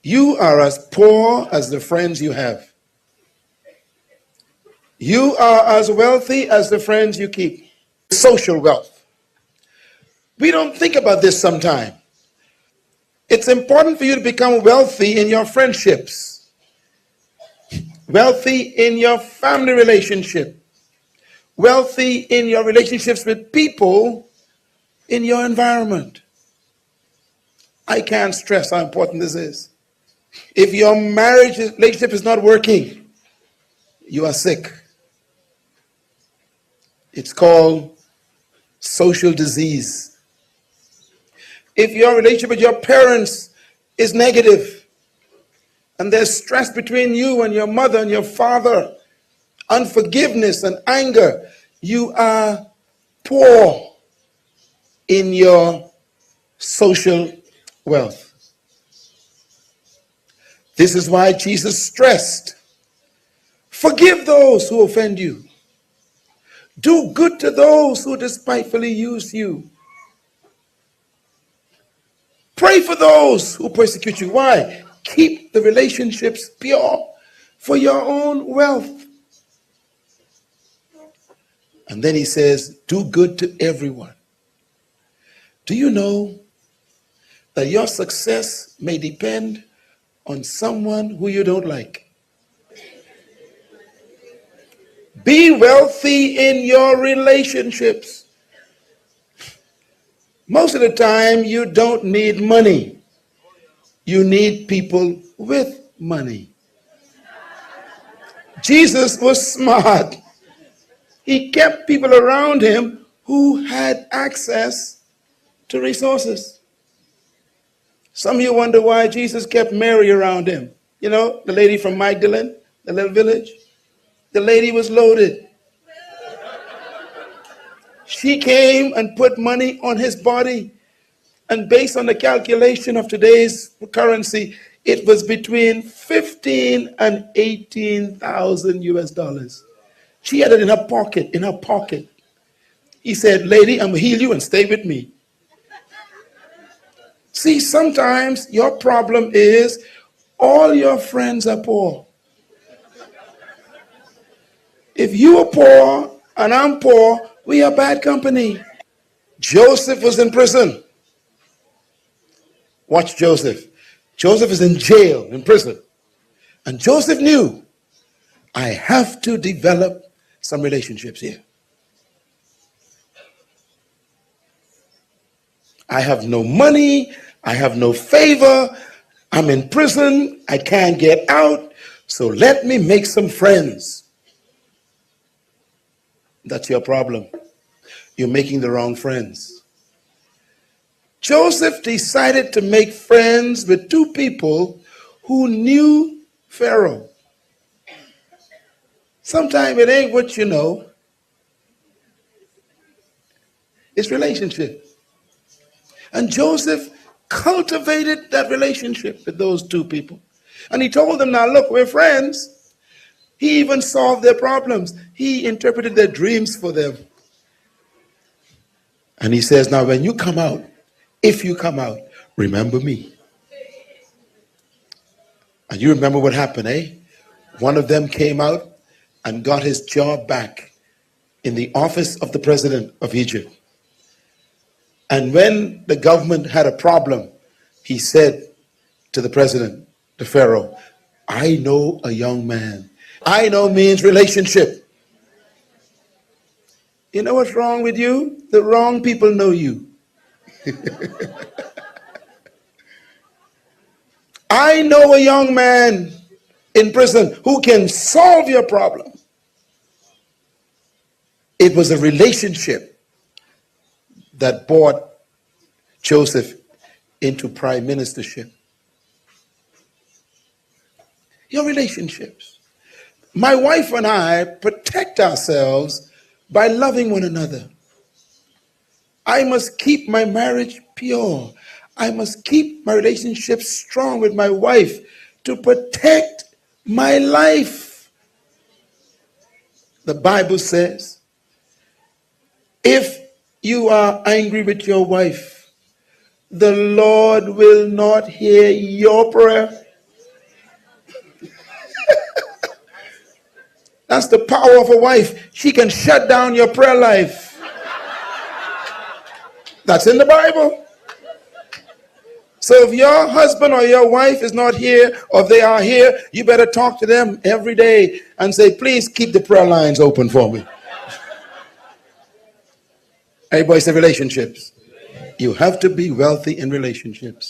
You are as poor as the friends you have. You are as wealthy as the friends you keep. Social wealth. We don't think about this sometimes. It's important for you to become wealthy in your friendships, wealthy in your family relationship, wealthy in your relationships with people in your environment. I can't stress how important this is. If your marriage relationship is not working, you are sick. It's called social disease. If your relationship with your parents is negative, and there's stress between you and your mother and your father, unforgiveness and anger, you are poor in your social wealth. This is why Jesus stressed, forgive those who offend you. Do good to those who despitefully use you. Pray for those who persecute you. Why? Keep the relationships pure for your own wealth. And then he says, do good to everyone. Do you know that your success may depend on someone who you don't like? Be wealthy in your relationships. Most of the time, you don't need money. You need people with money. Jesus was smart. He kept people around him who had access to resources. Some of you wonder why Jesus kept Mary around him. You know, the lady from Magdalene, the little village. The lady was loaded. She came and put money on his body. And based on the calculation of today's currency, it was between 15 and 18,000 US dollars. She had it in her pocket. He said, lady, I'm going to heal you and stay with me. See, sometimes your problem is all your friends are poor. If you are poor and I'm poor, we are bad company. Joseph was in prison. Watch Joseph. Joseph is in jail, in prison. And Joseph knew, I have to develop some relationships here. I have no money. I have no favor. I'm in prison. I can't get out. So let me make some friends. That's your problem. You're making the wrong friends. Joseph decided to make friends with two people who knew Pharaoh. Sometimes it ain't what you know. It's relationship. And Joseph cultivated that relationship with those two people. And he told them, now look, we're friends. He even solved their problems. He interpreted their dreams for them. And he says, now when you come out, if you come out, remember me. And you remember what happened, eh? One of them came out and got his job back in the office of the president of Egypt. And when the government had a problem, he said to the president, to Pharaoh, I know a young man. I know means relationship. You know what's wrong with you? The wrong people know you. I know a young man in prison who can solve your problem. It was a relationship that brought Joseph into prime ministership. Your relationships. My wife and I protect ourselves by loving one another. I must keep my marriage pure. I must keep my relationship strong with my wife to protect my life. The Bible says, if you are angry with your wife, the Lord will not hear your prayer. That's the power of a wife. She can shut down your prayer life. That's in the Bible. So if your husband or your wife is not here, or if they are here, you better talk to them every day and say, please keep the prayer lines open for me. Everybody say relationships. You have to be wealthy in relationships.